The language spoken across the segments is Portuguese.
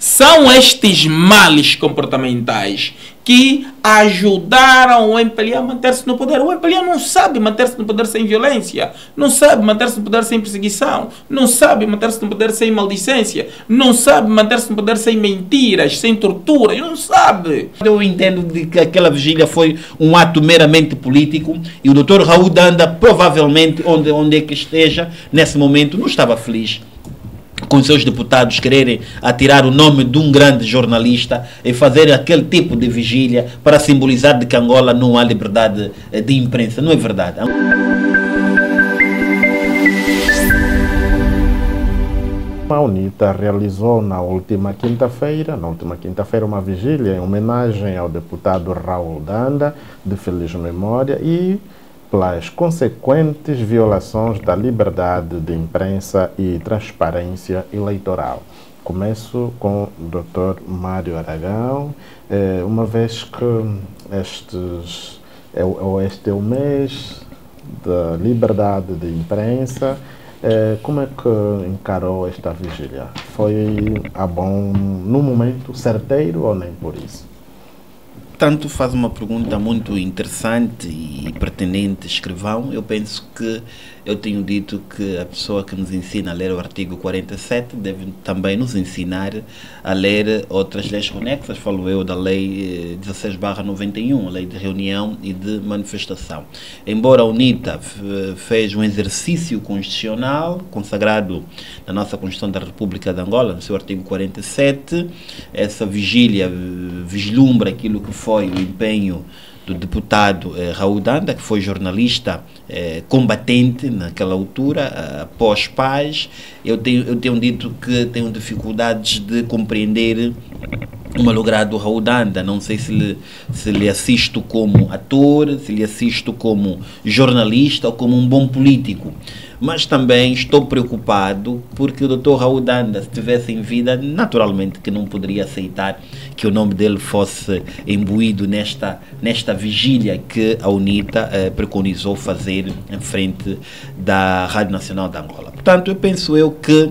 São estes males comportamentais que ajudaram o MPLA a manter-se no poder. O MPLA não sabe manter-se no poder sem violência, não sabe manter-se no poder sem perseguição, não sabe manter-se no poder sem maldicência, não sabe manter-se no poder sem mentiras, sem tortura, não sabe. Eu entendo de que aquela vigília foi um ato meramente político e o Dr. Raul Danda, provavelmente, onde é que esteja, nesse momento, não estava feliz com seus deputados quererem atirar o nome de um grande jornalista e fazer aquele tipo de vigília para simbolizar de que Angola não há liberdade de imprensa. Não é verdade. A UNITA realizou na última quinta-feira, uma vigília em homenagem ao deputado Raul Danda, de feliz memória, e pelas consequentes violações da liberdade de imprensa e transparência eleitoral. Começo com o Dr. Mário Aragão, uma vez que este é o mês da liberdade de imprensa. Como é que encarou esta vigília? Foi no momento certeiro ou nem por isso? Tanto faz uma pergunta muito interessante e pertinente, escrivão. Eu penso que eu tenho dito que a pessoa que nos ensina a ler o artigo 47 deve também nos ensinar a ler outras leis conexas, falo eu da lei 16/91, a lei de reunião e de manifestação. Embora a UNITA fez um exercício constitucional consagrado na nossa Constituição da República de Angola, no seu artigo 47, essa vigília vislumbra aquilo que foi o empenho do deputado Raul Danda, que foi jornalista combatente naquela altura, após paz. Eu tenho dito que tenho dificuldades de compreender o malogrado Raul Danda. Não sei se lhe assisto como ator, se lhe assisto como jornalista ou como um bom político. Mas também estou preocupado porque o Dr. Raul Danda, se estivesse em vida, naturalmente que não poderia aceitar que o nome dele fosse imbuído nesta vigília que a UNITA preconizou fazer em frente da Rádio Nacional de Angola. Portanto, penso eu que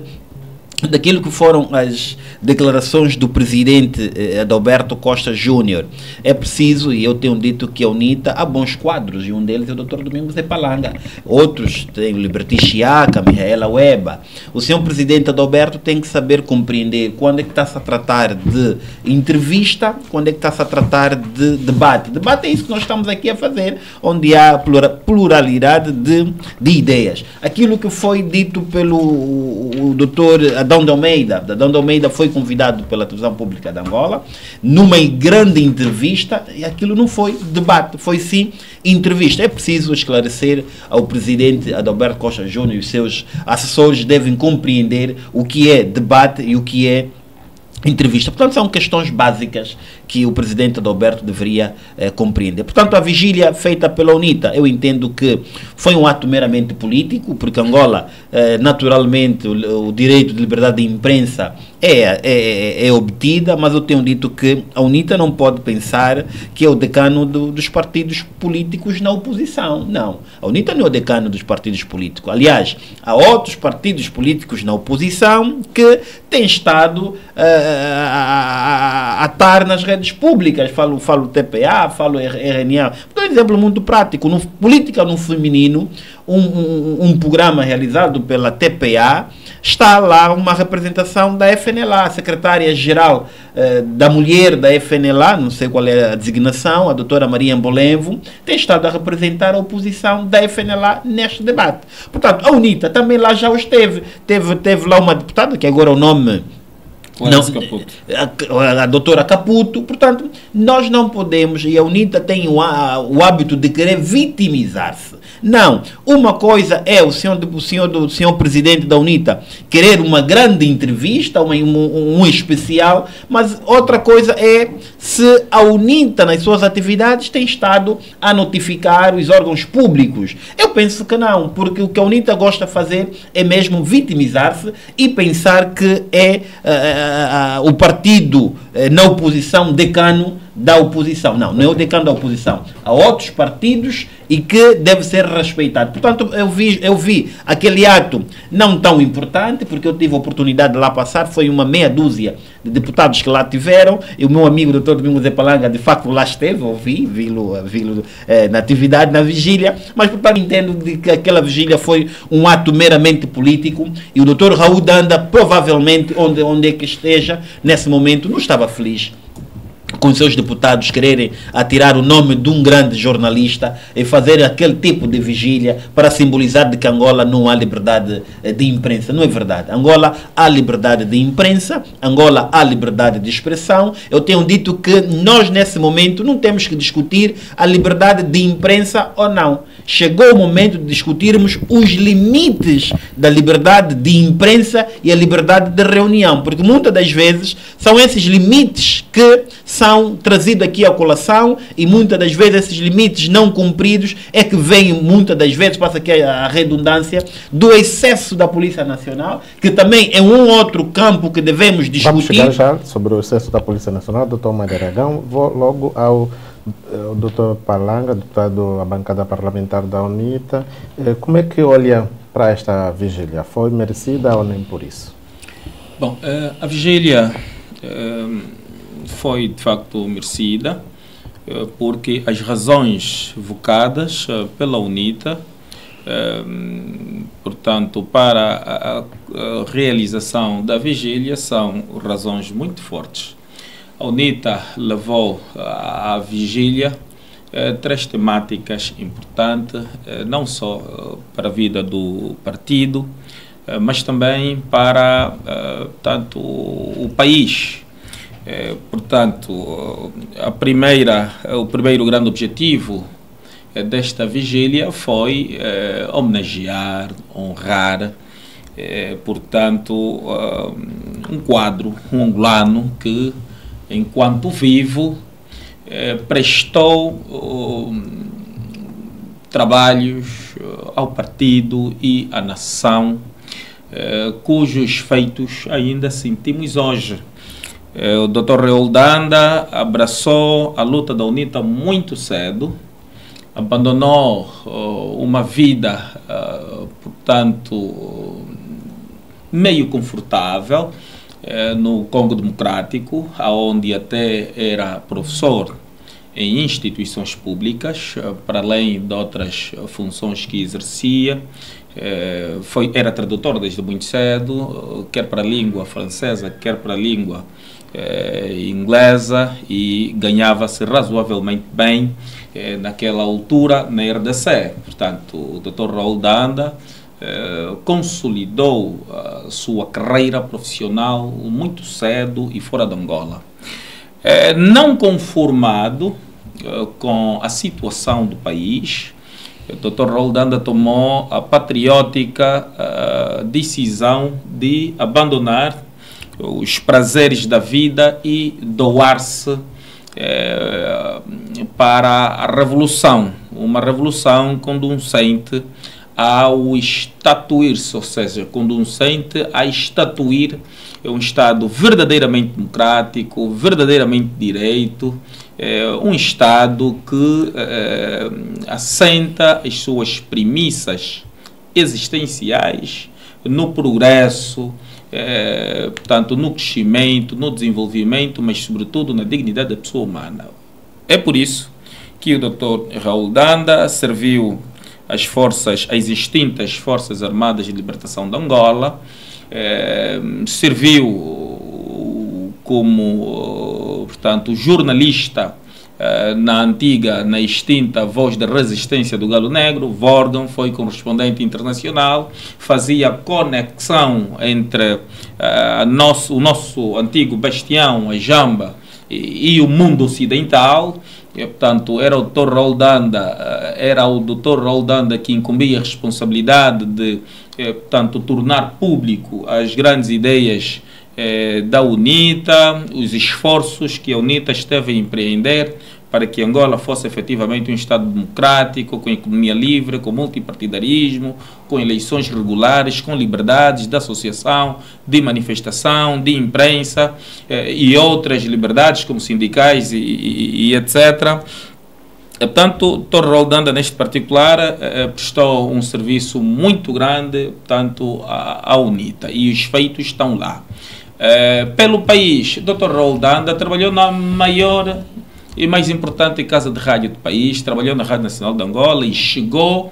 daquilo que foram as declarações do presidente Adalberto Costa Júnior, é preciso, e eu tenho dito que a UNITA há bons quadros, e um deles é o Dr. Domingos Epalanga, outros tem o Liberty Chiaca, Mihaela Weba. O senhor presidente Adalberto tem que saber compreender quando é que está-se a tratar de entrevista, quando é que está-se a tratar de debate. Debate é isso que nós estamos aqui a fazer, onde há pluralidade de ideias. Aquilo que foi dito pelo Dr. Adão de Almeida foi convidado pela televisão pública de Angola numa grande entrevista, e aquilo não foi debate, foi sim entrevista. É preciso esclarecer ao presidente Adalberto Costa Júnior, e os seus assessores devem compreender o que é debate e o que é entrevista. Portanto, são questões básicas que o presidente Adalberto deveria compreender. Portanto, a vigília feita pela UNITA, eu entendo que foi um ato meramente político, porque Angola, naturalmente, o direito de liberdade de imprensa é obtida, mas eu tenho dito que a UNITA não pode pensar que é o decano dos partidos políticos na oposição. Não. A UNITA não é o decano dos partidos políticos. Aliás, há outros partidos políticos na oposição que têm estado a estar nas redes públicas. Falo TPA, falo RNA. Por um exemplo muito prático, Política no Feminino, um programa realizado pela TPA, está lá uma representação da FNLA, a secretária-geral da mulher da FNLA, não sei qual é a designação, a doutora Maria Mbolenvo, tem estado a representar a oposição da FNLA neste debate. Portanto, a UNITA também lá já esteve. Teve lá uma deputada, que agora o nome... a doutora Caputo. Portanto, nós não podemos, e a UNITA tem o hábito de querer vitimizar-se. Não, uma coisa é o senhor presidente da UNITA querer uma grande entrevista, um especial, mas outra coisa é se a UNITA nas suas atividades tem estado a notificar os órgãos públicos. Eu penso que não, porque o que a UNITA gosta de fazer é mesmo vitimizar-se e pensar que é o partido na oposição decano da oposição. Não, não é o decano da oposição. Há outros partidos e que deve ser respeitado. Portanto, eu vi aquele ato não tão importante, porque eu tive a oportunidade de lá passar, foi uma meia dúzia de deputados que lá tiveram, e o meu amigo Dr. Domingos de Palanga, de facto, lá esteve, vi-lo na atividade, na vigília, mas, portanto, entendo de que aquela vigília foi um ato meramente político, e o Dr. Raul Danda, provavelmente, onde é que esteja, nesse momento, não estava feliz com seus deputados quererem atirar o nome de um grande jornalista e fazer aquele tipo de vigília para simbolizar de que Angola não há liberdade de imprensa. Não é verdade. Angola há liberdade de imprensa, Angola há liberdade de expressão. Eu tenho dito que nós, nesse momento, não temos que discutir a liberdade de imprensa ou não. Chegou o momento de discutirmos os limites da liberdade de imprensa e a liberdade de reunião, porque muitas das vezes são esses limites que são trazidos aqui à colação, e muitas das vezes esses limites não cumpridos é que vêm, muitas das vezes, passa aqui a redundância, do excesso da Polícia Nacional, que também é um outro campo que devemos discutir. Vamos chegar já sobre o excesso da Polícia Nacional, Dr. Madaragão. Vou logo ao Dr. Palanga, deputado da bancada parlamentar da UNITA. Como é que olha para esta vigília? Foi merecida ou nem por isso? Bom, a vigília foi de facto merecida, porque as razões vocadas pela UNITA, portanto, para a realização da vigília, são razões muito fortes. A UNITA levou à vigília três temáticas importantes, não só para a vida do partido, mas também para tanto o país. Portanto, o primeiro grande objetivo desta vigília foi homenagear, honrar, portanto, um quadro, um angolano que, enquanto vivo, prestou trabalhos ao partido e à nação, cujos feitos ainda sentimos hoje. O Dr. Raul Danda abraçou a luta da UNITA muito cedo, abandonou uma vida, portanto, meio confortável no Congo Democrático, onde até era professor em instituições públicas, para além de outras funções que exercia. Era tradutor desde muito cedo, quer para a língua francesa, quer para a língua inglesa, e ganhava-se razoavelmente bem naquela altura na RDC. Portanto, o Dr. Raul Danda consolidou a sua carreira profissional muito cedo e fora de Angola. Não conformado com a situação do país, o Dr. Raul Danda tomou a patriótica decisão de abandonar os prazeres da vida e doar-se para a revolução, uma revolução conducente ao estatuir-se, ou seja, conducente a estatuir um Estado verdadeiramente democrático, verdadeiramente direito, um Estado que assenta as suas premissas existenciais no progresso, portanto, no crescimento, no desenvolvimento, mas sobretudo na dignidade da pessoa humana. É por isso que o Dr. Raul Danda serviu as extintas Forças Armadas de Libertação de Angola, serviu como, portanto, jornalista na extinta Voz da Resistência do Galo Negro, Vorgan, foi correspondente internacional, fazia conexão entre o nosso antigo bastião, a Jamba, e o mundo ocidental. Portanto, era o Dr. Raul Danda que incumbia a responsabilidade de, portanto, tornar público as grandes ideias da UNITA, os esforços que a UNITA esteve a empreender para que Angola fosse efetivamente um Estado democrático, com economia livre, com multipartidarismo, com eleições regulares, com liberdades de associação, de manifestação, de imprensa e outras liberdades como sindicais e etc. Portanto, Torre Raul-Danda, neste particular, prestou um serviço muito grande, portanto, à UNITA, e os feitos estão lá. Pelo país, Dr. Raul-Danda trabalhou na maior e mais importante casa de rádio do país, trabalhou na Rádio Nacional de Angola e chegou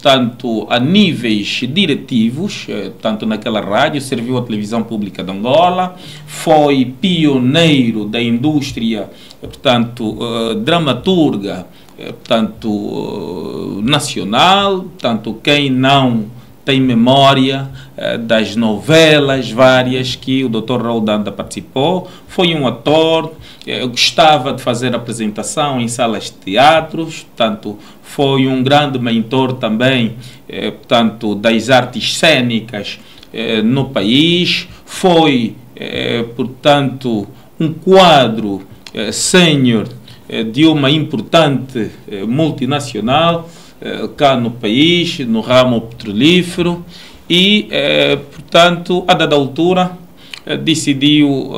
tanto a níveis diretivos, tanto naquela rádio, serviu a televisão pública de Angola, foi pioneiro da indústria, portanto, dramaturga, portanto, nacional, tanto quem não tem memória das novelas várias que o Dr. Raul-Danda participou, foi um ator, gostava de fazer apresentação em salas de teatros, portanto, foi um grande mentor também, portanto, das artes cênicas no país, foi, portanto, um quadro sênior de uma importante multinacional cá no país, no ramo petrolífero, e, portanto, a dada altura, decidiu,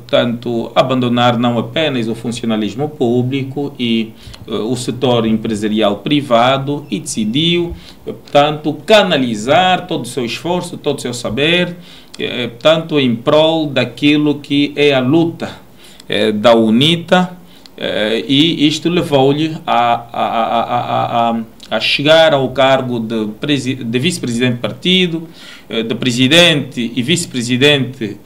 tanto abandonar não apenas o funcionalismo público e o setor empresarial privado, e decidiu, portanto, canalizar todo o seu esforço, todo o seu saber, portanto, em prol daquilo que é a luta da UNITA, e isto levou-lhe a chegar ao cargo de vice-presidente de partido, de presidente e vice-presidente,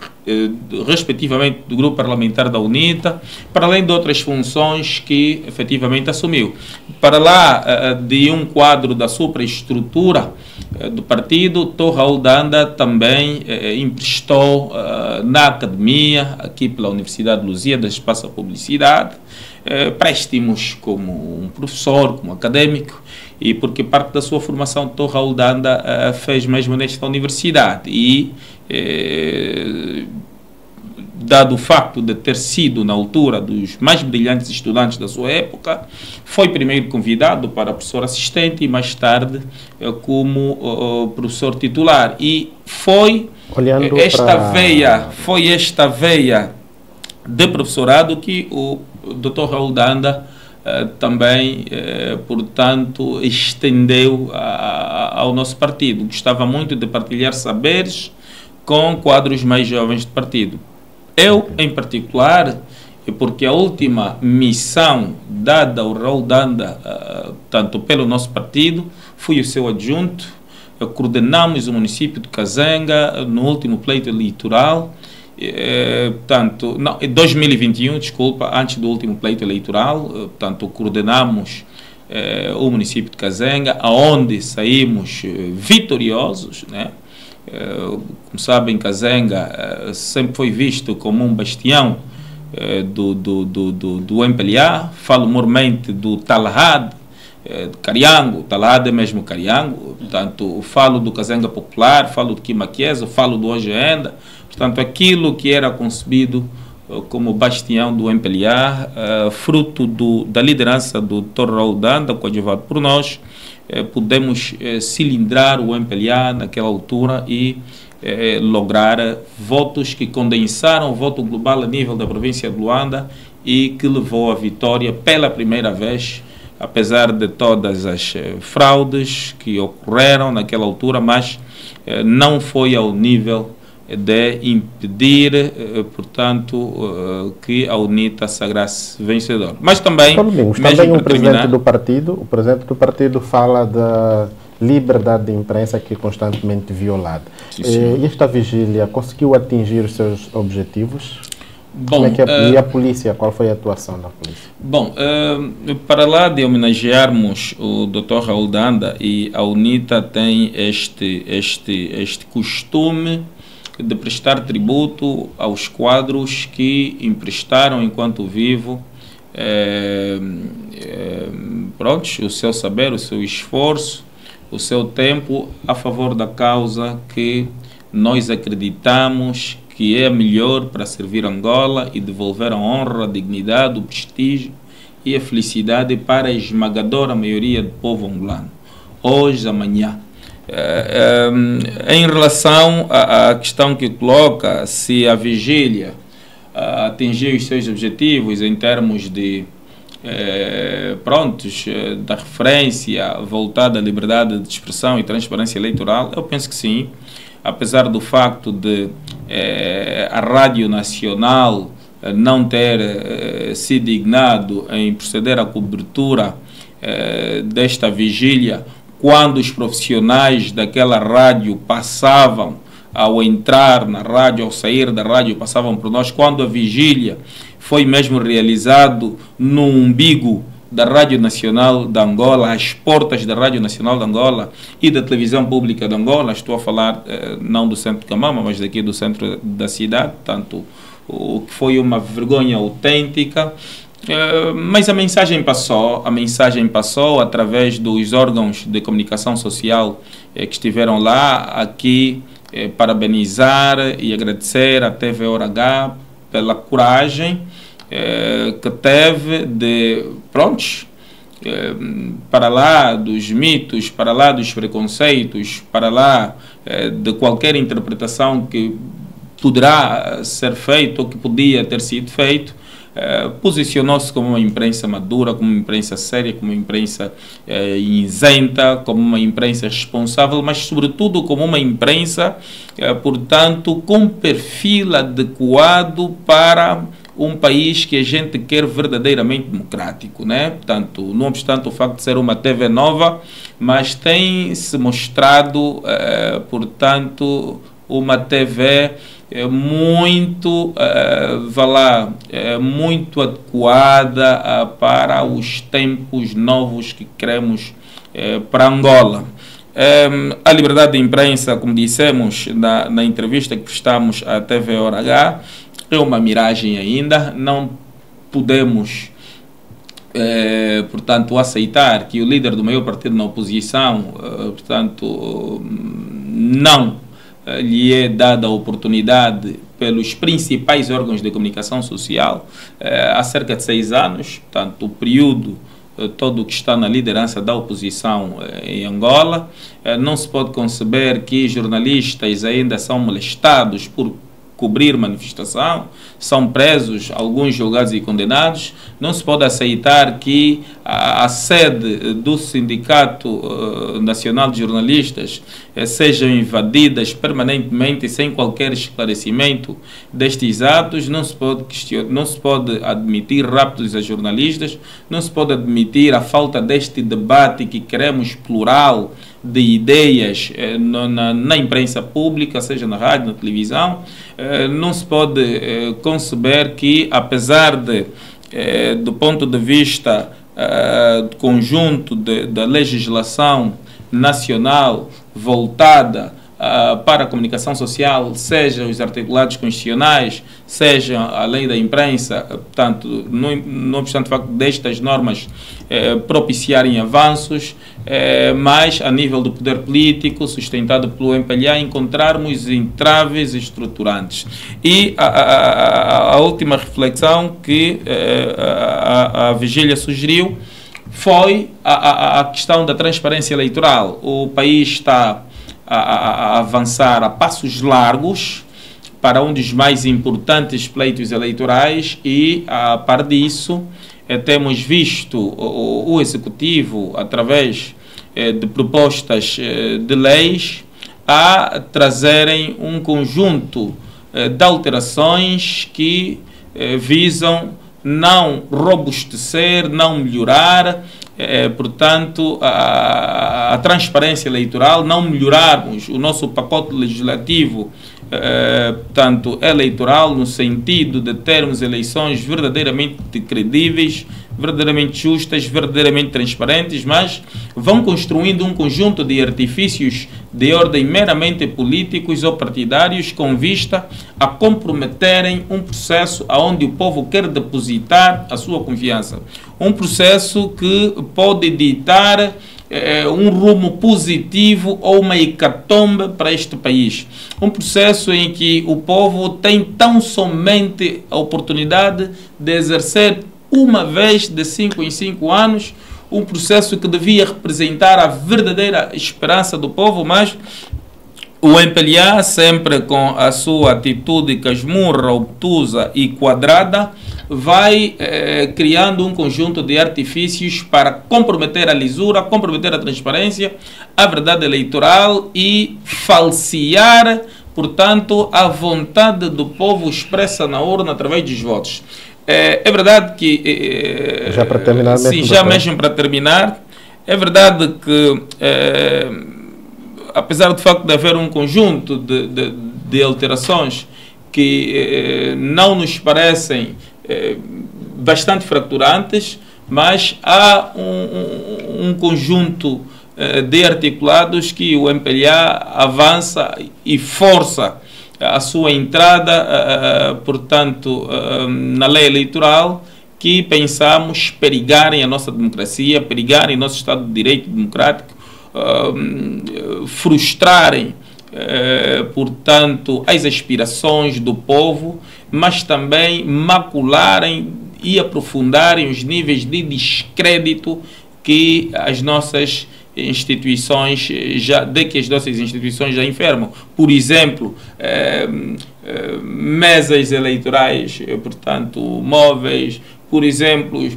respectivamente, do grupo parlamentar da UNITA, para além de outras funções que efetivamente assumiu. Para lá de um quadro da superestrutura do partido, Torre Raul-Danda também emprestou na academia, aqui pela Universidade de Lusíadas, passa a publicidade, préstimos como um professor, como académico, e porque parte da sua formação Torre Raul-Danda fez mesmo nesta universidade, e dado o facto de ter sido na altura dos mais brilhantes estudantes da sua época, foi primeiro convidado para professor assistente e mais tarde como professor titular, e foi esta veia de professorado que o Dr. Raul-Danda também, portanto, estendeu ao nosso partido. Gostava muito de partilhar saberes com quadros mais jovens do partido. Eu, em particular, porque a última missão dada ao Raul-Danda, tanto pelo nosso partido, fui o seu adjunto, coordenamos o município de Kazenga no último pleito eleitoral, portanto, não, 2021, desculpa, antes do último pleito eleitoral, portanto, coordenamos o município de Kazenga, aonde saímos vitoriosos, né? Como sabem, Kazenga sempre foi visto como um bastião do MPLA, falo mormente do Talhad, Cariango, Talhad é mesmo Cariango, portanto, falo do Kazenga Popular, falo do Quimaquieso, falo do Hoje Ainda. Portanto, aquilo que era concebido como bastião do MPLA, fruto da liderança do Dr. Raul-Danda, coadjuvado por nós, pudemos cilindrar o MPLA naquela altura e lograr votos que condensaram o voto global a nível da província de Luanda e que levou à vitória pela primeira vez, apesar de todas as fraudes que ocorreram naquela altura, mas não foi ao nível de impedir, portanto, que a UNITA sagrasse vencedor. Mas também, também o presidente do partido fala da liberdade de imprensa que é constantemente violada. E esta vigília conseguiu atingir os seus objetivos? Bom, e a polícia, qual foi a atuação da polícia? Bom, para lá de homenagearmos o Dr. Raul-Danda, e a UNITA tem este costume de prestar tributo aos quadros que emprestaram enquanto vivo o seu saber, o seu esforço, o seu tempo a favor da causa que nós acreditamos que é a melhor para servir Angola e devolver a honra, a dignidade, o prestígio e a felicidade para a esmagadora maioria do povo angolano, hoje, amanhã. Em relação à questão que coloca, se a vigília atingir os seus objetivos em termos de da referência voltada à liberdade de expressão e transparência eleitoral, eu penso que sim, apesar do facto de a Rádio Nacional não ter se dignado em proceder à cobertura desta vigília, quando os profissionais daquela rádio passavam, ao entrar na rádio, ao sair da rádio, passavam por nós, quando a vigília foi mesmo realizado no umbigo da Rádio Nacional de Angola, às portas da Rádio Nacional de Angola e da Televisão Pública de Angola. Estou a falar não do centro de Camama, mas daqui do centro da cidade, tanto o que foi uma vergonha autêntica. Mas a mensagem passou através dos órgãos de comunicação social que estiveram lá. Aqui parabenizar e agradecer à TVORH pela coragem que teve de, para lá dos mitos, para lá dos preconceitos, para lá de qualquer interpretação que poderá ser feita ou que podia ter sido feito, posicionou-se como uma imprensa madura, como uma imprensa séria, como uma imprensa isenta, como uma imprensa responsável, mas sobretudo como uma imprensa, portanto, com perfil adequado para um país que a gente quer verdadeiramente democrático, né? Portanto, não obstante o facto de ser uma TV nova, mas tem se mostrado, portanto, uma TV muito, muito adequada para os tempos novos que queremos para Angola. A liberdade de imprensa, como dissemos na entrevista que prestamos à TVORH, é uma miragem ainda. Não podemos, portanto, aceitar que o líder do maior partido na oposição, portanto, não lhe é dada a oportunidade pelos principais órgãos de comunicação social há cerca de 6 anos, portanto, o período todo que está na liderança da oposição em Angola. Não se pode conceber que jornalistas ainda são molestados por cobrir manifestação, são presos, alguns julgados e condenados. Não se pode aceitar que a sede do Sindicato Nacional de Jornalistas sejam invadidas permanentemente sem qualquer esclarecimento destes atos. Não se pode não se pode admitir raptos a jornalistas, não se pode admitir a falta deste debate que queremos plural de ideias na imprensa pública, seja na rádio, na televisão. Não se pode conceber que, apesar de, do ponto de vista do conjunto da legislação nacional voltada para a comunicação social, seja os articulados constitucionais, seja a lei da imprensa, portanto, não obstante o facto destas normas propiciarem avanços, mas a nível do poder político, sustentado pelo MPLA, encontrarmos entraves estruturantes. E a última reflexão que a vigília sugeriu foi a questão da transparência eleitoral. O país está a avançar a passos largos para um dos mais importantes pleitos eleitorais e, a par disso, temos visto o Executivo, através de propostas de leis, a trazerem um conjunto de alterações que visam não robustecer, não melhorar, portanto, a transparência eleitoral, não melhorarmos o nosso pacote legislativo, portanto, eleitoral, no sentido de termos eleições verdadeiramente credíveis, verdadeiramente justas, verdadeiramente transparentes, mas vão construindo um conjunto de artifícios de ordem meramente políticos ou partidários com vista a comprometerem um processo onde o povo quer depositar a sua confiança. Um processo que pode ditar um rumo positivo ou uma hecatombe para este país. Um processo em que o povo tem tão somente a oportunidade de exercer uma vez de 5 em 5 anos, um processo que devia representar a verdadeira esperança do povo, mas o MPLA, sempre com a sua atitude casmurra, obtusa e quadrada, vai criando um conjunto de artifícios para comprometer a lisura, comprometer a transparência, a verdade eleitoral e falsear, portanto, a vontade do povo expressa na urna através dos votos. É verdade que... já para terminar, sim, já mesmo para terminar, é verdade que... apesar do facto de haver um conjunto de alterações que não nos parecem bastante fraturantes, mas há um conjunto de articulados que o MPLA avança e força a sua entrada, portanto, na lei eleitoral, que pensamos perigarem a nossa democracia, perigarem o nosso Estado de Direito democrático, frustrarem, portanto, as aspirações do povo, mas também macularem e aprofundarem os níveis de descrédito que as nossas instituições já enfermam. Por exemplo, mesas eleitorais, portanto, móveis, por exemplo,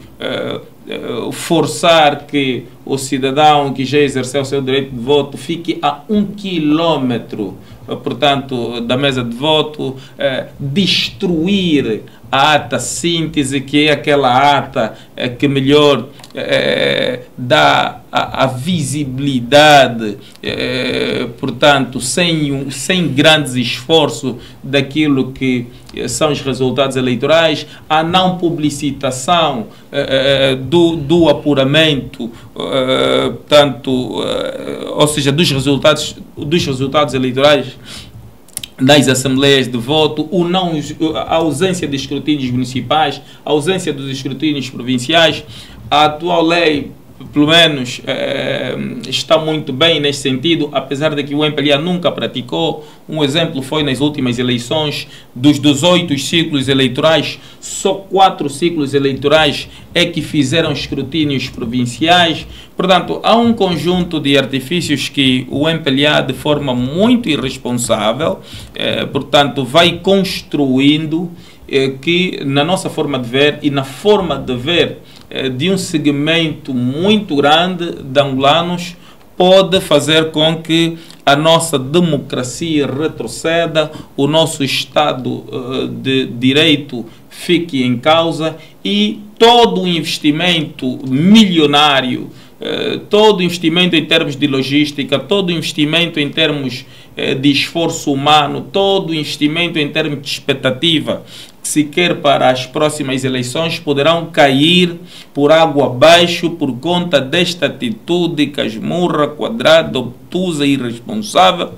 forçar que o cidadão que já exerceu o seu direito de voto fique a 1 quilômetro, portanto, da mesa de voto, destruir a ata síntese, que é aquela ata que melhor dá a visibilidade, portanto, sem grandes esforços daquilo que são os resultados eleitorais, a não publicitação do apuramento, portanto, ou seja, dos resultados eleitorais nas assembleias de voto, a ausência de escrutínios municipais, a ausência dos escrutínios provinciais. A atual lei, pelo menos, está muito bem nesse sentido, apesar de que o MPLA nunca praticou. Um exemplo foi nas últimas eleições, dos 18 ciclos eleitorais, só 4 ciclos eleitorais é que fizeram escrutínios provinciais. Portanto, há um conjunto de artifícios que o MPLA, de forma muito irresponsável, portanto, vai construindo, que na nossa forma de ver e na forma de ver de um segmento muito grande de angolanos, pode fazer com que a nossa democracia retroceda, o nosso Estado de Direito fique em causa e todo o investimento milionário, todo o investimento em termos de logística, todo o investimento em termos de esforço humano, todo o investimento em termos de expectativa que se quer para as próximas eleições poderão cair por água abaixo por conta desta atitude casmurra, quadrada, obtusa e irresponsável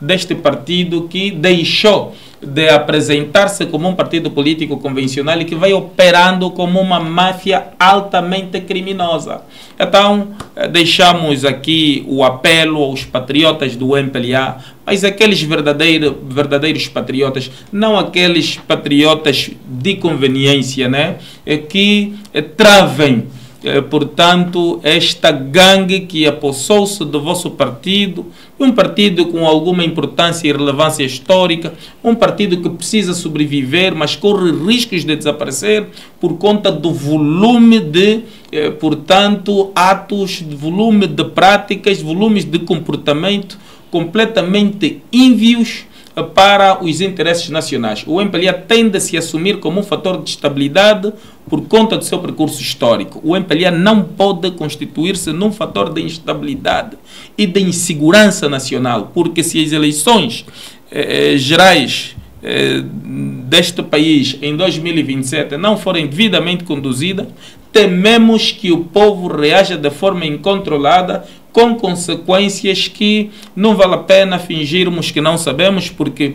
deste partido, que deixou de apresentar-se como um partido político convencional e que vai operando como uma máfia altamente criminosa. Então, deixamos aqui o apelo aos patriotas do MPLA, mas aqueles verdadeiros patriotas, não aqueles patriotas de conveniência, né, que travem, portanto, esta gangue que apossou-se do vosso partido, um partido com alguma importância e relevância histórica, um partido que precisa sobreviver, mas corre riscos de desaparecer por conta do volume de, portanto, atos, de volume de práticas, volumes de comportamento completamente ímpios para os interesses nacionais. O MPLA tende a se assumir como um fator de estabilidade por conta do seu percurso histórico. O MPLA não pode constituir-se num fator de instabilidade e de insegurança nacional, porque se as eleições gerais deste país em 2027 não forem devidamente conduzidas, tememos que o povo reaja de forma incontrolada, com consequências que não vale a pena fingirmos que não sabemos, porque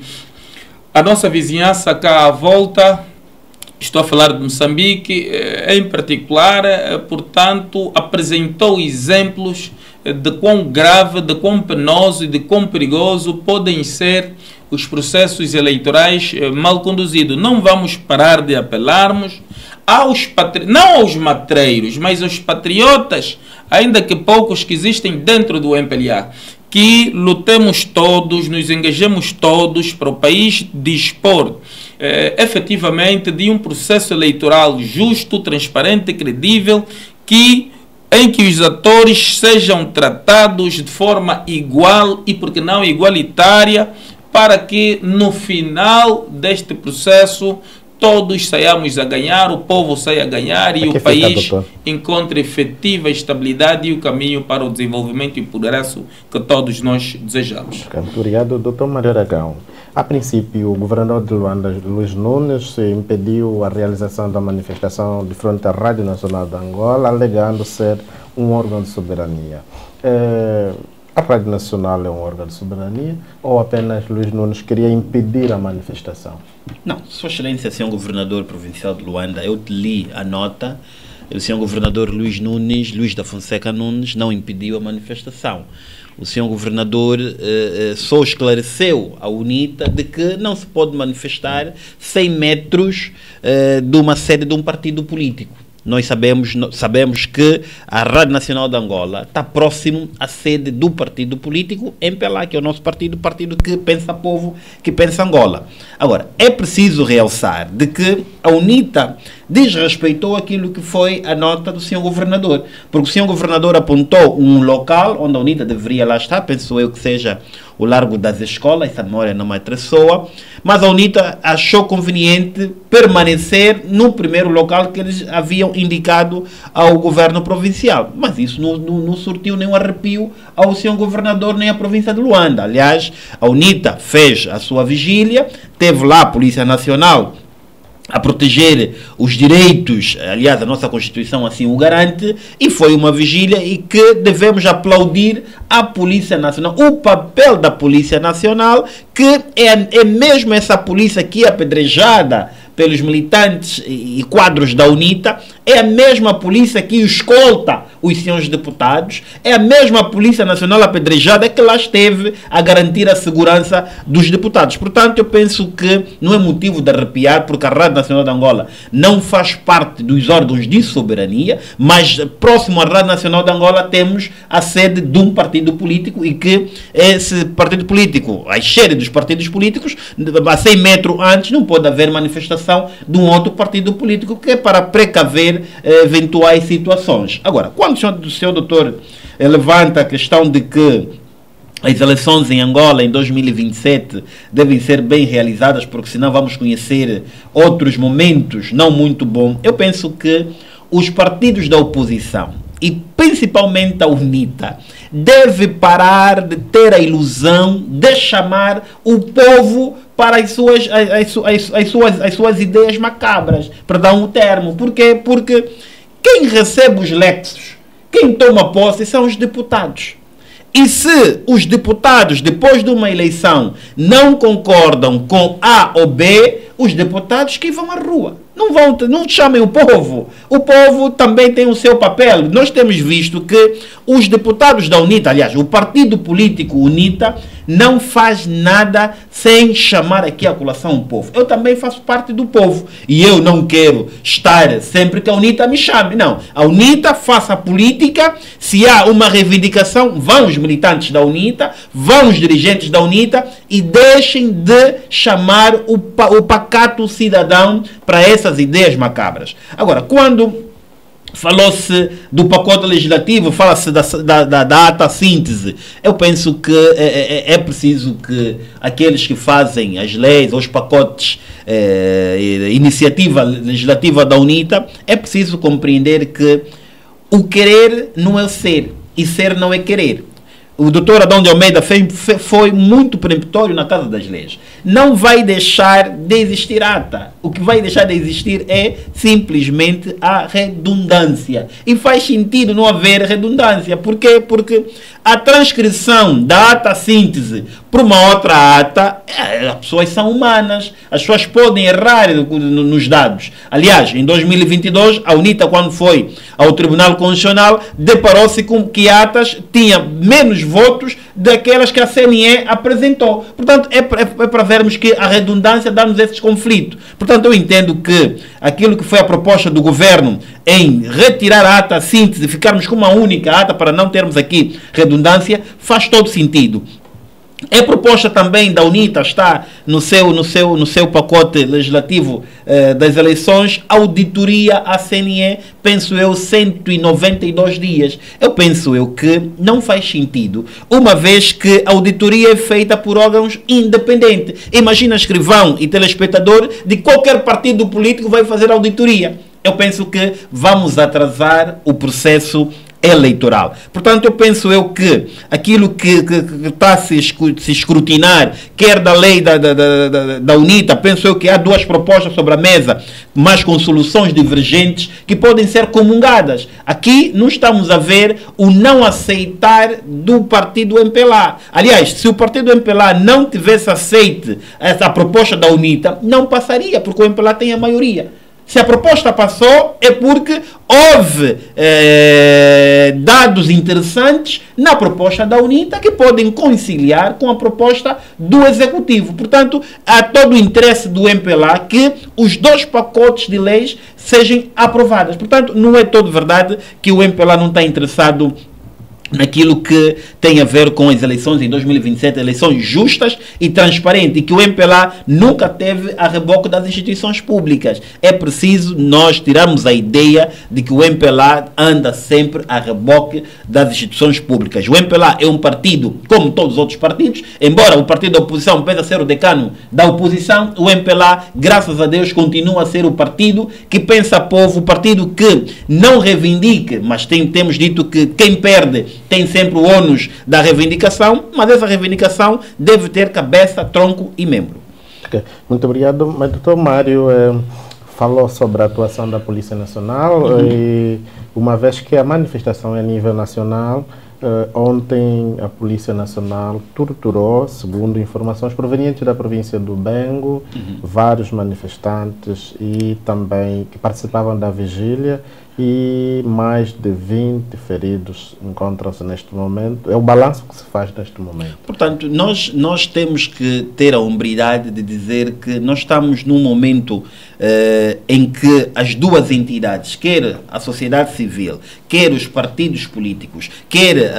a nossa vizinhança cá à volta, estou a falar de Moçambique, em particular, portanto, apresentou exemplos de quão grave, de quão penoso e de quão perigoso podem ser os processos eleitorais mal conduzidos. Não vamos parar de apelarmos não aos matreiros, mas aos patriotas, ainda que poucos que existem dentro do MPLA, que lutemos todos, nos engajemos todos para o país dispor efetivamente de um processo eleitoral justo, transparente e credível, em que os atores sejam tratados de forma igual e, por que não, igualitária, para que no final deste processo todos saiamos a ganhar, o povo saia a ganhar e o país encontre efetiva estabilidade e o caminho para o desenvolvimento e progresso que todos nós desejamos. Muito obrigado, Dr. Mário Aragão. A princípio, o governador de Luanda, Luís Nunes, impediu a realização da manifestação de frente à Rádio Nacional de Angola, alegando ser um órgão de soberania. A Rádio Nacional é um órgão de soberania ou apenas Luís Nunes queria impedir a manifestação? Não, Sua Excelência, Sr. Governador Provincial de Luanda, eu te li a nota. O Sr. Governador Luís da Fonseca Nunes, não impediu a manifestação. O Sr. Governador só esclareceu à UNITA de que não se pode manifestar 100 metros de uma sede de um partido político. Nós sabemos que a Rádio Nacional de Angola está próximo à sede do partido político MPLA, que é o nosso partido que pensa povo, que pensa Angola. Agora, é preciso realçar de que a UNITA desrespeitou aquilo que foi a nota do Sr. Governador, porque o Sr. Governador apontou um local onde a UNITA deveria lá estar, penso eu que seja o Largo das Escolas, essa memória não me atravessou, mas a UNITA achou conveniente permanecer no primeiro local que eles haviam indicado ao governo provincial. Mas isso não surtiu nenhum arrepio ao Sr. Governador nem à província de Luanda. Aliás, a UNITA fez a sua vigília, teve lá a Polícia Nacional a proteger os direitos, aliás, a nossa Constituição assim o garante, e foi uma vigília e que devemos aplaudir a Polícia Nacional, o papel da Polícia Nacional, que é mesmo essa polícia que é apedrejada pelos militantes e quadros da UNITA, é a mesma polícia que escolta os senhores deputados, é a mesma Polícia Nacional apedrejada que lá esteve a garantir a segurança dos deputados. Portanto, eu penso que não é motivo de arrepiar, porque a Rádio Nacional de Angola não faz parte dos órgãos de soberania, mas próximo à Rádio Nacional de Angola temos a sede de um partido político e que esse partido político, a cheira dos partidos políticos, a 100 metros antes não pode haver manifestação de um outro partido político, que é para precaver eventuais situações. Agora, quando o senhor doutor levanta a questão de que as eleições em Angola em 2027 devem ser bem realizadas, porque senão vamos conhecer outros momentos não muito bons, eu penso que os partidos da oposição, e principalmente a UNITA, deve parar de ter a ilusão de chamar o povo para as suas ideias macabras, para dar um termo. Por quê? Porque quem recebe os lexos, quem toma posse são os deputados. E se os deputados, depois de uma eleição, não concordam com A ou B, os deputados que vão à rua. Não chamem o povo. O povo também tem o seu papel. Nós temos visto que os deputados da UNITA, aliás, o partido político UNITA, não faz nada sem chamar aqui a colação o povo. Eu também faço parte do povo. E eu não quero estar sempre que a UNITA me chame. Não. A UNITA faça política. Se há uma reivindicação, vão os militantes da UNITA, vão os dirigentes da UNITA e deixem de chamar o pacato cidadão para essas ideias macabras. Agora, quando falou-se do pacote legislativo, fala-se da ata síntese, eu penso que é preciso que aqueles que fazem as leis, os pacotes, iniciativa legislativa da UNITA, é preciso compreender que o querer não é o ser, e ser não é querer. O doutor Adão de Almeida foi muito peremptório na Casa das Leis. Não vai deixar de existir ata. O que vai deixar de existir é simplesmente a redundância. E faz sentido não haver redundância. Por quê? Porque a transcrição da ata síntese por uma outra ata, as pessoas são humanas, as pessoas podem errar nos dados. Aliás, em 2022, a UNITA, quando foi ao Tribunal Constitucional, deparou-se com que atas tinha menos votos daquelas que a CNE apresentou. Portanto, é para vermos que a redundância dá-nos esses conflitos. Portanto, eu entendo que aquilo que foi a proposta do governo em retirar a ata síntese, ficarmos com uma única ata para não termos aqui redundância, faz todo sentido. É proposta também da UNITA, está no seu pacote legislativo das eleições, auditoria à CNE, penso eu, 192 dias. Eu penso que não faz sentido, uma vez que a auditoria é feita por órgãos independentes. Imagina escrivão e telespectador de qualquer partido político vai fazer auditoria. Eu penso que vamos atrasar o processo eleitoral. Portanto, eu penso que aquilo que está a se escrutinar, quer da lei da UNITA, penso eu que há duas propostas sobre a mesa, mas com soluções divergentes que podem ser comungadas. Aqui não estamos a ver o não aceitar do partido MPLA. Aliás, se o partido MPLA não tivesse aceite essa proposta da UNITA, não passaria, porque o MPLA tem a maioria. Se a proposta passou, é porque houve dados interessantes na proposta da UNITA que podem conciliar com a proposta do Executivo. Portanto, há todo o interesse do MPLA que os dois pacotes de leis sejam aprovados. Portanto, não é todo verdade que o MPLA não está interessado naquilo que tem a ver com as eleições em 2027, eleições justas e transparentes, e que o MPLA nunca teve a reboque das instituições públicas. É preciso nós tirarmos a ideia de que o MPLA anda sempre a reboque das instituições públicas. O MPLA é um partido, como todos os outros partidos, embora o partido da oposição pense ser o decano da oposição, o MPLA, graças a Deus, continua a ser o partido que pensa povo, o partido que não reivindica, mas temos dito que quem perde tem sempre o ônus da reivindicação, mas essa reivindicação deve ter cabeça, tronco e membro. Okay. Muito obrigado. Mas, doutor Mário, falou sobre a atuação da Polícia Nacional e uma vez que a manifestação é a nível nacional, ontem a Polícia Nacional torturou, segundo informações provenientes da província do Bengo, vários manifestantes e também que participavam da vigília, e mais de 20 feridos encontram-se neste momento. É o balanço que se faz neste momento. Portanto, nós temos que ter a hombridade de dizer que nós estamos num momento em que as duas entidades, quer a sociedade civil, quer os partidos políticos, quer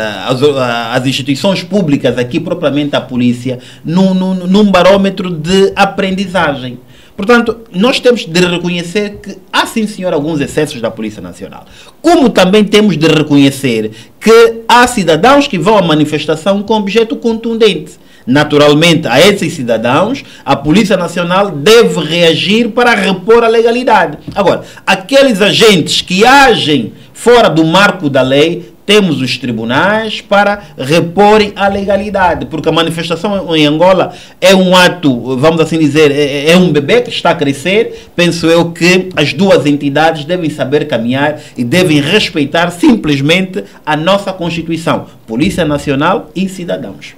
as instituições públicas, aqui propriamente a polícia, num barômetro de aprendizagem. Portanto, nós temos de reconhecer que há, sim senhor, alguns excessos da Polícia Nacional. Como também temos de reconhecer que há cidadãos que vão à manifestação com objeto contundente. Naturalmente, a esses cidadãos, a Polícia Nacional deve reagir para repor a legalidade. Agora, aqueles agentes que agem fora do marco da lei, temos os tribunais para reporem a legalidade, porque a manifestação em Angola é um ato, vamos assim dizer, é um bebê que está a crescer. Penso eu que as duas entidades devem saber caminhar e devem respeitar simplesmente a nossa Constituição, Polícia Nacional e cidadãos.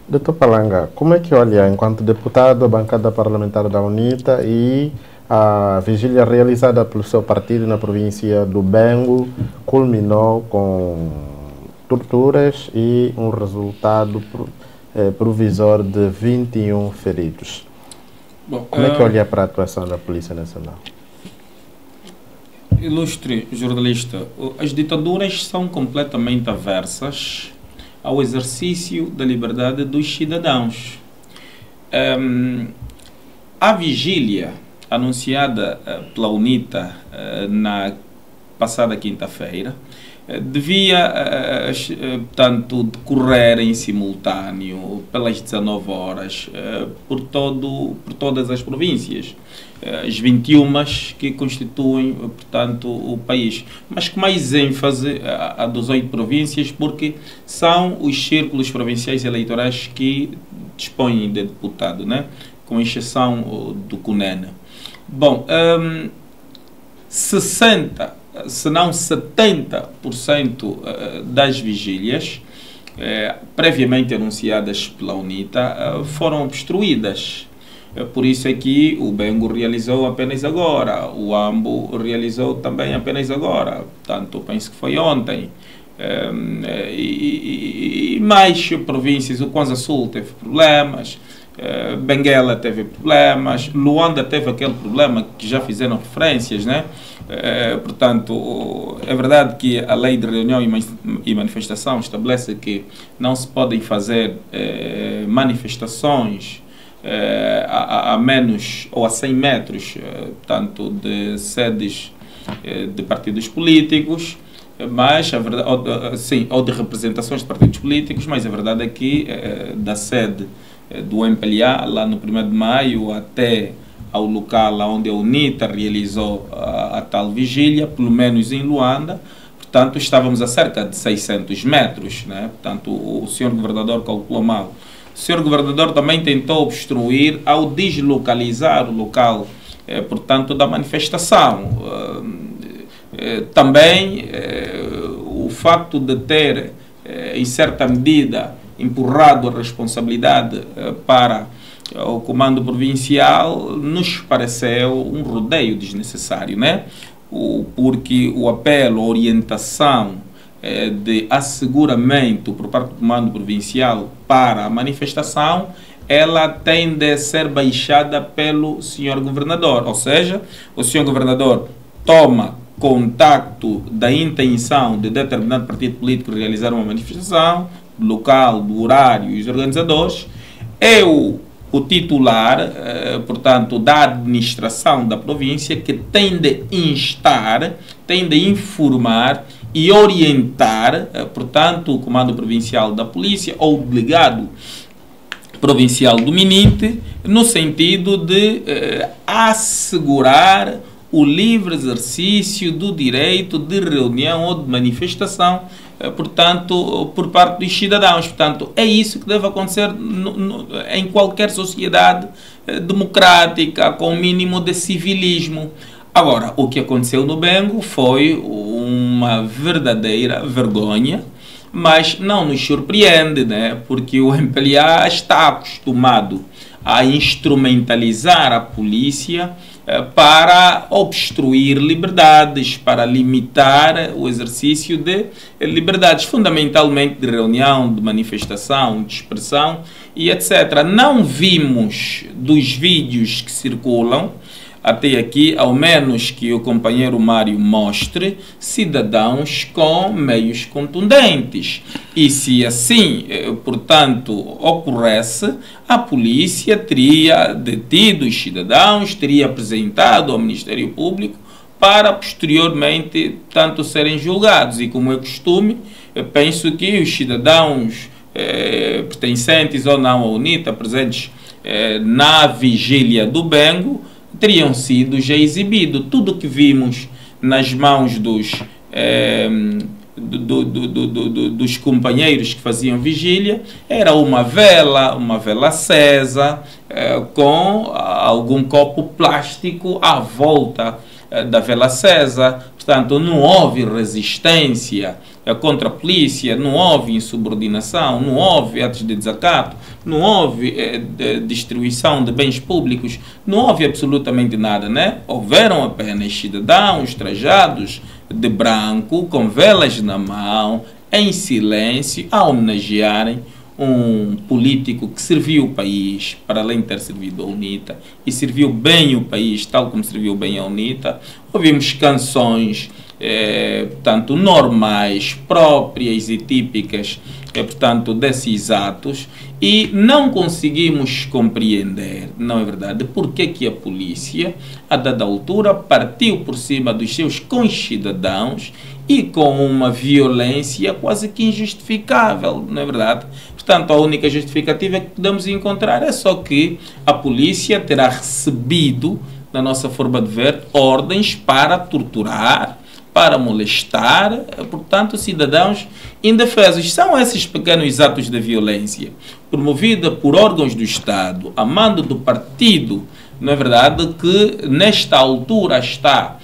Doutor Palanga, como é que olha, enquanto deputado, a bancada parlamentar da UNITA e a vigília realizada pelo seu partido na província do Bengo culminou com torturas e um resultado provisório de 21 feridos. Bom, como é que olha para a atuação da Polícia Nacional? Ilustre jornalista, as ditaduras são completamente aversas ao exercício da liberdade dos cidadãos. A vigília anunciada pela UNITA na passada quinta-feira devia, portanto, decorrer em simultâneo pelas 19 horas por todas as províncias, as 21 que constituem, portanto, o país, mas com mais ênfase a 18 províncias, porque são os círculos provinciais eleitorais que dispõem de deputado, né? Com exceção do CUNEN. Bom, 60, se não 70% das vigílias previamente anunciadas pela UNITA, foram obstruídas. Por isso é que o Bengo realizou apenas agora, o Ambo realizou também apenas agora, portanto, penso que foi ontem. E mais províncias, o Kwanza Sul teve problemas, Benguela teve problemas, Luanda teve aquele problema que já fizeram referências, né? Portanto, é verdade que a lei de reunião e manifestação estabelece que não se podem fazer manifestações a menos ou a 100 metros, tanto de sedes de partidos políticos, mas a verdade, sim, ou de representações de partidos políticos, mas a verdade é que da sede do MPLA, lá no 1º de maio, até ao local onde a UNITA realizou a tal vigília, pelo menos em Luanda, portanto, estávamos a cerca de 600 metros, né? Portanto, o senhor governador calculou mal. O senhor governador também tentou obstruir ao deslocalizar o local, portanto, da manifestação. Também o facto de ter, em certa medida, empurrado a responsabilidade para o comando provincial, nos pareceu um rodeio desnecessário, né? Porque o apelo, a orientação de asseguramento por parte do comando provincial para a manifestação, ela tende a ser baixada pelo senhor governador, ou seja, o senhor governador toma contacto da intenção de determinado partido político realizar uma manifestação, do local, do horário e os organizadores, é o titular, portanto, da administração da província que tem de instar, tem de informar e orientar, portanto, o comando provincial da polícia ou o delegado provincial do MININTE, no sentido de assegurar o livre exercício do direito de reunião ou de manifestação, portanto, por parte dos cidadãos. Portanto, é isso que deve acontecer em qualquer sociedade democrática, com o mínimo de civilismo. Agora, o que aconteceu no Bengo foi uma verdadeira vergonha, mas não nos surpreende, né? Porque o MPLA está acostumado a instrumentalizar a polícia para obstruir liberdades, para limitar o exercício de liberdades, fundamentalmente de reunião, de manifestação, de expressão e etc. Não vimos dos vídeos que circulam até aqui, ao menos que o companheiro Mário mostre, cidadãos com meios contundentes. E se assim, portanto, ocorresse, a polícia teria detido os cidadãos, teria apresentado ao Ministério Público para posteriormente, tanto serem julgados. E como é costume, eu penso que os cidadãos pertencentes ou não à UNITA, presentes na vigília do Bengo, teriam sido já exibido. Tudo que vimos nas mãos dos companheiros que faziam vigília era uma vela acesa com algum copo plástico à volta da vela acesa. Portanto, não houve resistência contra a polícia, não houve insubordinação, não houve atos de desacato, não houve destruição de bens públicos, não houve absolutamente nada, né? Houveram apenas cidadãos trajados de branco, com velas na mão, em silêncio, a homenagearem um político que serviu o país, para além de ter servido a UNITA, e serviu bem o país, tal como serviu bem a UNITA. Ouvimos canções, portanto, normais, próprias e típicas, portanto, desses atos, e não conseguimos compreender, não é verdade, porque que a polícia, a dada altura, partiu por cima dos seus concidadãos e com uma violência quase que injustificável, não é verdade? Portanto, a única justificativa que podemos encontrar é só que a polícia terá recebido, na nossa forma de ver, ordens para torturar, para molestar, portanto, cidadãos indefesos. São esses pequenos atos de violência, promovida por órgãos do Estado, a mando do partido, não é verdade, que nesta altura está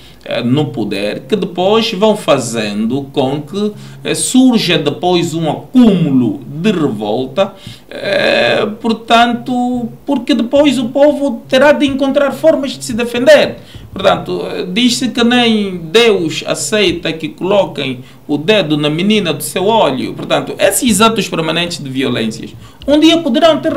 no poder, que depois vão fazendo com que surja depois um acúmulo de revolta, portanto, porque depois o povo terá de encontrar formas de se defender. Portanto, diz-se que nem Deus aceita que coloquem o dedo na menina do seu olho. Portanto, esses atos permanentes de violências um dia poderão ter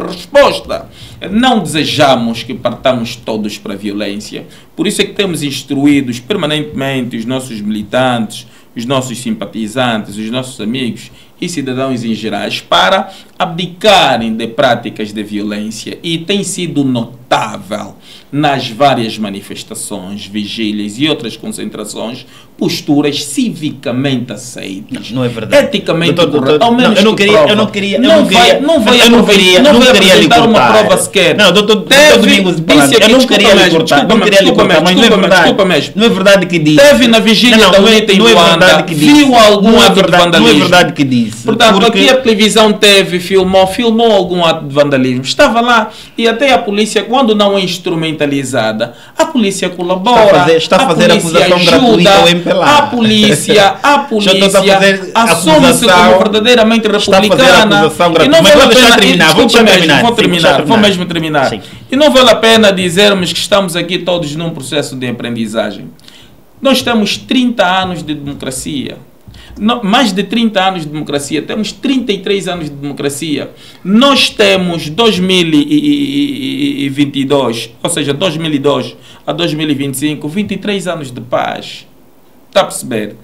resposta. Não desejamos que partamos todos para a violência. Por isso é que temos instruídos permanentemente os nossos militantes, os nossos simpatizantes, os nossos amigos e cidadãos em geral para abdicarem de práticas de violência, e tem sido notável nas várias manifestações, vigílias e outras concentrações posturas civicamente aceitas. Não é verdade. Eticamente corretas. Ao menos eu não queria lhe cortar uma prova sequer. Não, doutor Domingos, eu não queria lhe cortar. Não queria lhe cortar, mas não é verdade. Desculpa mesmo. Não é verdade que disse. Teve na vigília da UNITA em Luanda, viu algum ato de vandalismo. Não é verdade que disse. Portanto, aqui a televisão teve, filmou algum ato de vandalismo. Estava lá, e até a polícia, quando não é instrumentalizada, a polícia colabora. Está a fazer acusação gratuita ao MPLA. A polícia assume-se como verdadeiramente republicana. E não vale a pena, vou mesmo terminar. Sim. E não vale a pena dizermos que estamos aqui todos num processo de aprendizagem. Nós temos 30 anos de democracia. Mais de 30 anos de democracia, temos 33 anos de democracia. Nós temos 2022, ou seja, 2002 a 2025, 23 anos de paz. Está a perceber?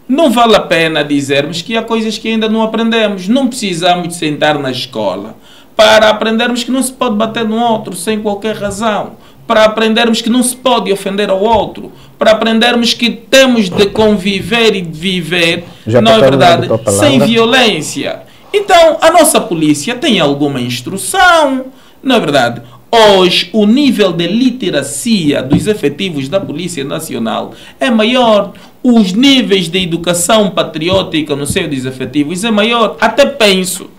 Não vale a pena dizermos que há coisas que ainda não aprendemos. Não precisamos de sentar na escola para aprendermos que não se pode bater no outro sem qualquer razão, para aprendermos que não se pode ofender ao outro, para aprendermos que temos de conviver e de viver, não é verdade, sem violência. Então, a nossa polícia tem alguma instrução, não é verdade? Hoje, o nível de literacia dos efetivos da Polícia Nacional é maior. Os níveis de educação patriótica no seio dos efetivos é maior. Até penso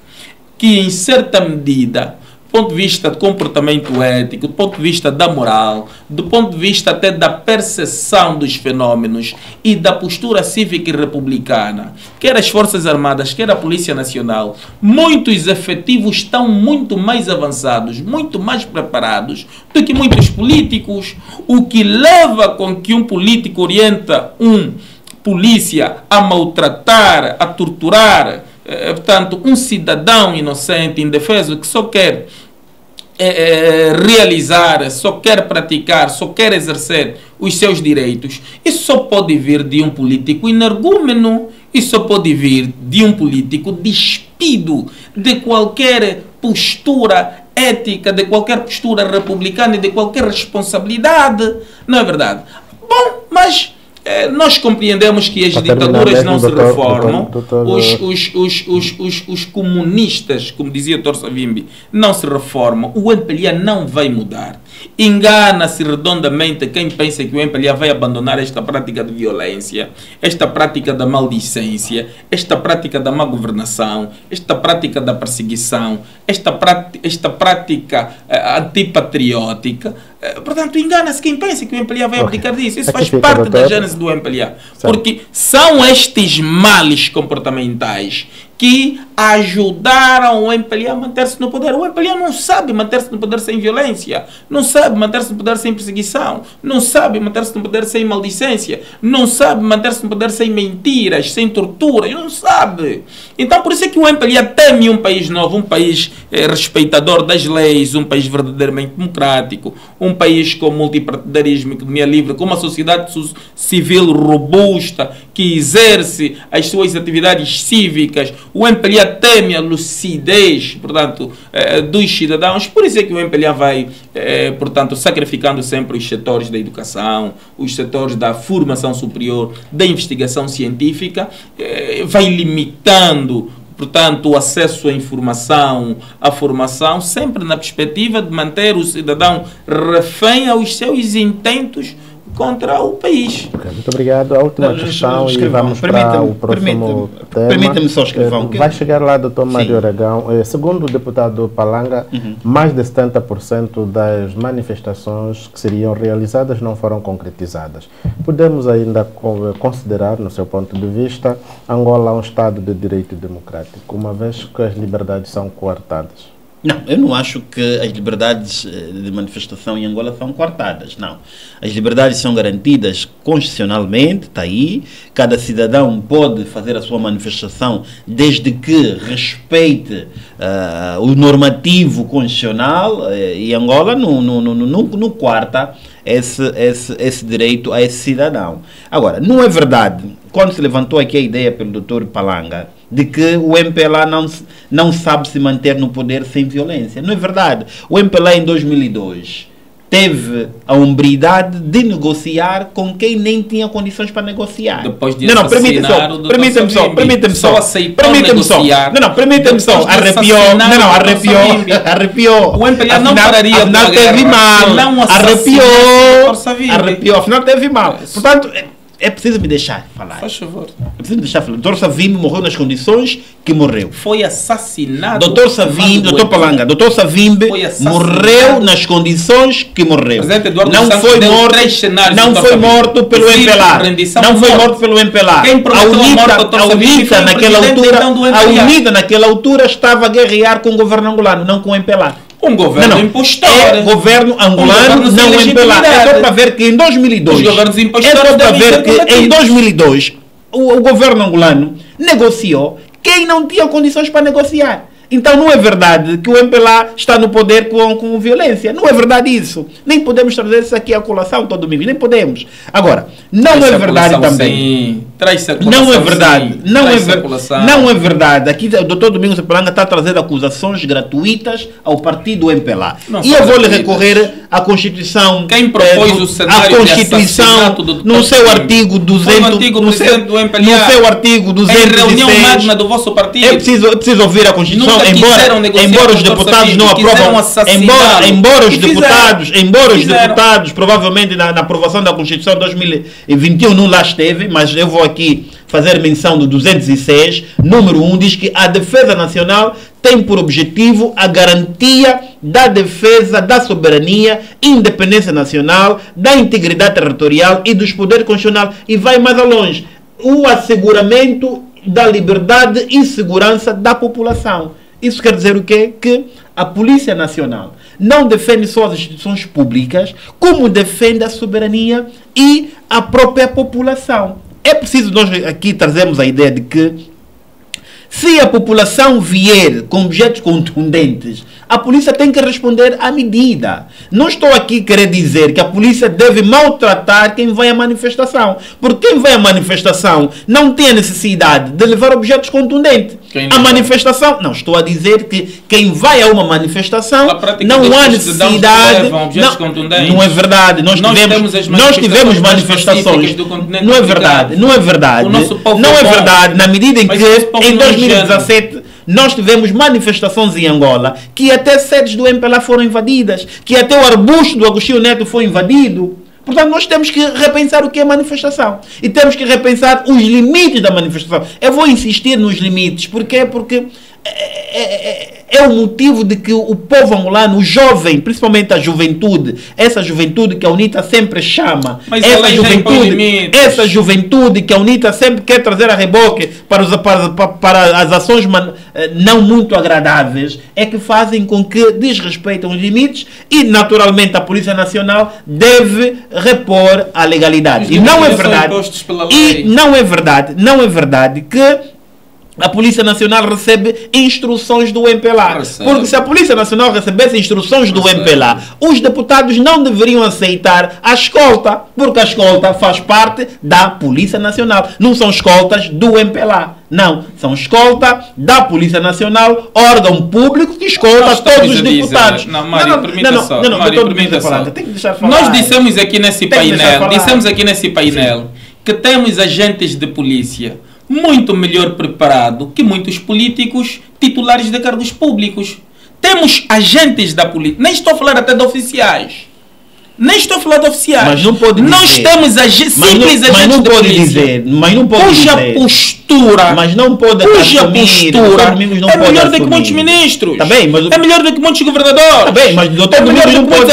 que, em certa medida, do ponto de vista de comportamento ético, do ponto de vista da moral, do ponto de vista até da percepção dos fenômenos e da postura cívica e republicana, quer as Forças Armadas, quer a Polícia Nacional, muitos efetivos estão muito mais avançados, muito mais preparados do que muitos políticos, o que leva com que um político orienta um polícia a maltratar, a torturar, portanto, um cidadão inocente, indefeso, que só quer realizar, só quer praticar, só quer exercer os seus direitos. Isso só pode vir de um político energúmeno, isso só pode vir de um político despido de qualquer postura ética, de qualquer postura republicana e de qualquer responsabilidade. Não é verdade? Bom, mas nós compreendemos que as ditaduras não se reformam, os comunistas, como dizia o Dr. Savimbi, não se reformam, o MPLA não vai mudar. Engana-se redondamente quem pensa que o MPLA vai abandonar esta prática de violência, esta prática da maldicência, esta prática da má governação, esta prática da perseguição, esta prática antipatriótica. Portanto, engana-se quem pensa que o MPLA vai abdicar disso. Isso faz parte da gênese do MPLA. Porque são estes males comportamentais que ajudaram o MPLA a manter-se no poder. O MPLA não sabe manter-se no poder sem violência, não sabe manter-se no poder sem perseguição, não sabe manter-se no poder sem maldicência, não sabe manter-se no poder sem mentiras, sem tortura, não sabe. Então, por isso é que o MPLA teme um país novo, um país respeitador das leis, um país verdadeiramente democrático, um país com multipartidarismo, economia livre, com uma sociedade civil robusta, que exerce as suas atividades cívicas. O MPLA teme a lucidez, portanto, dos cidadãos. Por isso é que o MPLA vai, portanto, sacrificando sempre os setores da educação, os setores da formação superior, da investigação científica, vai limitando, portanto, o acesso à informação, à formação, sempre na perspectiva de manter o cidadão refém aos seus intentos contra o país. Okay, muito obrigado. A última questão e vamos para o próximo tema. Permita-me só, Escrivão. Vai chegar lá, Dr. Mário Aragão. Segundo o deputado Palanga, mais de 70% das manifestações que seriam realizadas não foram concretizadas. Podemos ainda considerar, no seu ponto de vista, Angola um Estado de direito democrático, uma vez que as liberdades são coartadas? Não, eu não acho que as liberdades de manifestação em Angola são coartadas, não. As liberdades são garantidas constitucionalmente, está aí. Cada cidadão pode fazer a sua manifestação desde que respeite o normativo constitucional, e Angola não coarta esse direito a esse cidadão. Agora, não é verdade, quando se levantou aqui a ideia pelo Dr. Palanga, de que o MPLA não sabe se manter no poder sem violência. Não é verdade. O MPLA em 2002 teve a hombridade de negociar com quem nem tinha condições para negociar. Depois de permita-me só. Arrepiou. O MPLA não pararia de teve mal. Arrepiou. Afinal teve mal. Portanto, é preciso me deixar falar. Faz favor. É preciso me deixar falar. Dr. Savimbi morreu nas condições que morreu. Foi assassinado. Dr. Savimbi morreu nas condições que morreu. Não foi morto pelo MPLA. Não foi morto pelo MPLA. A UNITA naquela altura estava a guerrear com o governo angolano, não com o MPLA. Um governo impostor. É governo angolano, não o MPLA. É só para ver que em 2002... Os governos impostores o governo angolano negociou quem não tinha condições para negociar. Então não é verdade que o MPLA está no poder com violência. Não é verdade isso. Nem podemos trazer isso aqui à colação todo domingo. Nem podemos. Agora, não é verdade também. Não é verdade. Não é verdade. Aqui o Dr. Domingos Palanga está trazendo acusações gratuitas ao partido MPLA. E eu vou lhe recorrer à Constituição. Quem propôs o cenário de assassinato do no seu artigo 200, no seu artigo 206. Em reunião magna do vosso partido. É preciso ouvir a Constituição. Embora os deputados não aprovam, embora os deputados provavelmente na aprovação da Constituição de 2021 não lá esteve, mas eu vou aqui fazer menção do 206, número 1, diz que a defesa nacional tem por objetivo a garantia da defesa da soberania, independência nacional, da integridade territorial e dos poderes constitucionais, e vai mais longe, o asseguramento da liberdade e segurança da população. Isso quer dizer o quê? Que a Polícia Nacional não defende só as instituições públicas, como defende a soberania e a própria população. É preciso nós aqui trazermos a ideia de que se a população vier com objetos contundentes, a polícia tem que responder à medida. Não estou aqui querer dizer que a polícia deve maltratar quem vai à manifestação. Porque quem vai à manifestação não tem a necessidade de levar objetos contundentes. A manifestação... Não, estou a dizer que quem vai a uma manifestação não há necessidade... Não é verdade. Nós tivemos manifestações... Não é verdade. Não é verdade. Não é verdade. Na medida em que em 2017... nós tivemos manifestações em Angola que até sedes do MPLA foram invadidas, que até o arbusto do Agostinho Neto foi invadido. Portanto, nós temos que repensar o que é manifestação. E temos que repensar os limites da manifestação. Eu vou insistir nos limites. Porquê? Porque é o motivo de que o povo angolano, o jovem, principalmente a juventude, essa juventude que a UNITA sempre chama, essa juventude que a UNITA sempre quer trazer a reboque para as ações não muito agradáveis, é que fazem com que desrespeitem os limites e, naturalmente, a Polícia Nacional deve repor a legalidade. E não é verdade que a Polícia Nacional recebe instruções do MPLA. Porque se a Polícia Nacional recebesse instruções do MPLA, os deputados não deveriam aceitar a escolta, porque a escolta faz parte da Polícia Nacional. Não são escoltas do MPLA. Não, são escolta da Polícia Nacional, órgão público que escolta todos os deputados. Nós dissemos aqui nesse painel que temos agentes de polícia muito melhor preparado que muitos políticos titulares de cargos públicos. Temos agentes da polícia, nem estou a falar até de oficiais. Nem estou a falar de oficiais. Mas não pode dizer. Nós temos simples agentes de polícia. Mas não pode cuja dizer. Postura. Mas não pode cuja assumir. Postura é melhor do que muitos ministros. Tá bem, mas é melhor do que muitos governadores. Tá bem, mas o doutor Domingos não pode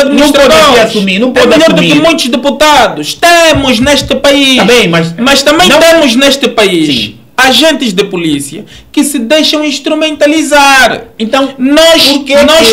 assumir. Não pode é melhor assumir. do que muitos deputados. Temos neste país. Tá bem, mas também não, temos neste país. Sim. Agentes de polícia que se deixam instrumentalizar. Então, nós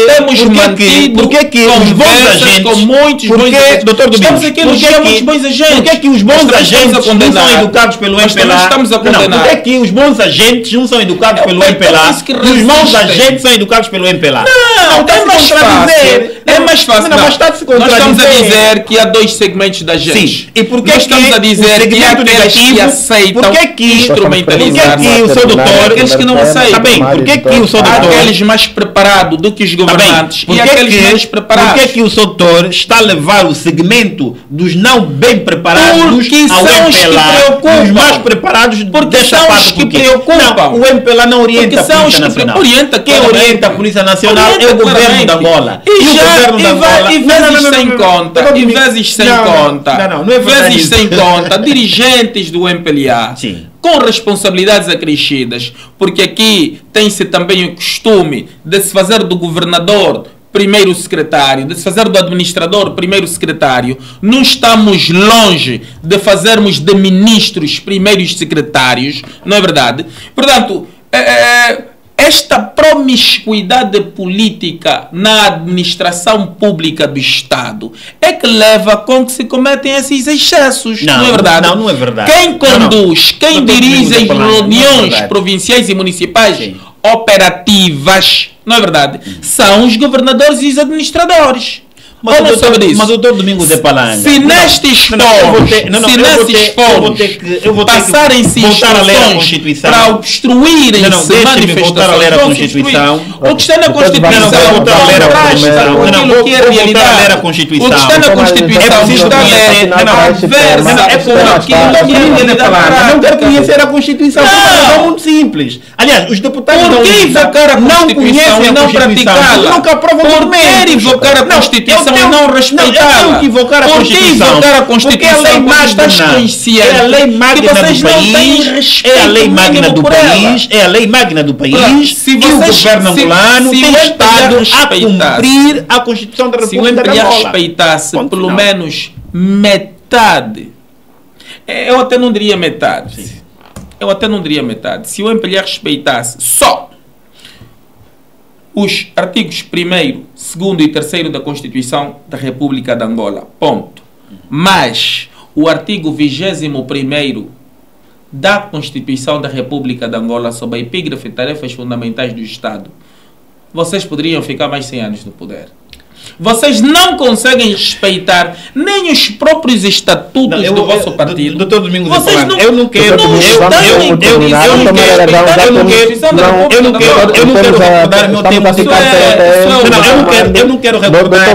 temos mantido os bons agentes, com muitos bons agentes. Doutor Domingos, estamos aqui a elogiar muitos bons agentes. Por que é que os bons agentes não são educados pelo MPLA? Estamos a condenar. Por que é que os bons agentes não são educados pelo MPLA e os maus agentes são educados pelo MPLA? Não, é mais fácil. É mais fácil. Nós estamos a dizer que há dois segmentos da gente. Sim. E por que nós estamos a dizer que há aqueles que aceitam instrumentalizar? Por que o seu doutor, aqueles que não aceitam? Tá bem, por que o seu doutor... Aqueles mais preparados do que os governantes e aqueles menos preparados. Por que o seu doutor está a levar o segmento dos não bem preparados porque ao são os que preocupam. Os mais preparados porque são os que preocupam. Não, o MPLA não orienta a Polícia Nacional. Quem orienta a Polícia Nacional é o governo da Angola. E vezes sem conta. E vezes sem conta. Não é verdade. Vezes sem conta. Dirigentes do MPLA. Sim. Com responsabilidades acrescidas, porque aqui tem-se também o costume de se fazer do governador primeiro secretário, de se fazer do administrador primeiro secretário. Não estamos longe de fazermos de ministros primeiros secretários, não é verdade? Portanto, esta promiscuidade política na administração pública do Estado é que leva com que se cometem esses excessos, não é verdade? Não é verdade. Quem conduz, quem dirige as reuniões provinciais e municipais operativas, não é verdade? São os governadores e os administradores. Mas o doutor Domingos de Palanga, se nestes fóruns passarem-se instruções para obstruírem-se manifestações, a Constituição. O que está na Constituição aquilo que é realidade. O que está na Constituição está adversa aquilo que é realidade. Não quero conhecer a Constituição, é muito simples. Aliás, os deputados não conhecem e não praticá-la. Nunca aprovam por invocar a Constituição e não respeitá-la. Por que invocar a Constituição? Porque é a lei magna. É a lei magna do país. É a lei magna do país. É a lei magna do país. Se o governo angolano tem estado a cumprir a Constituição da República de Angola. Se o MPLA respeitasse pelo menos metade, eu até não diria metade. Sim. Eu até não diria metade. Se o MPLA respeitasse só os artigos 1º, 2º e 3º da Constituição da República de Angola, ponto. Mas o artigo 21º da Constituição da República de Angola, sob a epígrafe Tarefas Fundamentais do Estado, vocês poderiam ficar mais 100 anos no poder. Vocês não conseguem respeitar nem os próprios estatutos do vosso partido. Doutor Domingos, vocês não, eu não quero. Eu não quero recordar.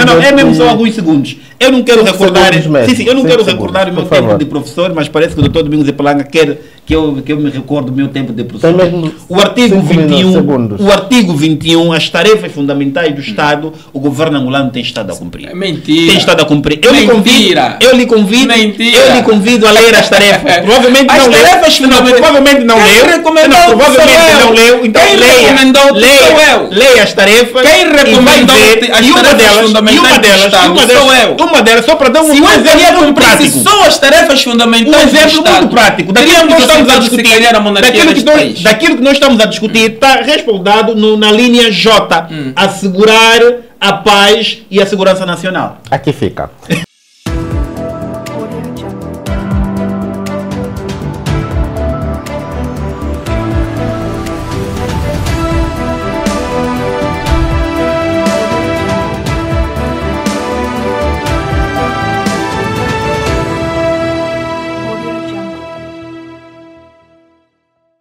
Não, é mesmo só alguns segundos. Eu não quero recordar. Eu não quero recordar o meu tempo de professor, mas parece que o doutor Domingos de Palanga quer que eu me recorde do meu tempo de professor. O artigo 21, as tarefas fundamentais do Estado, o governo angolano tem estado a cumprir. É mentira. Tem estado a cumprir. Eu lhe convido a ler as tarefas. Provavelmente não leu. Provavelmente não leu. Então leia as tarefas. Quem recomendou as tarefas fundamentais do Estado sou eu. Uma delas, só para dar um exemplo muito prático. Só as tarefas fundamentais do Estado. Muito prático. Daquilo que nós estamos a discutir está respaldado na linha J. Assegurar a paz e a segurança nacional. Aqui fica.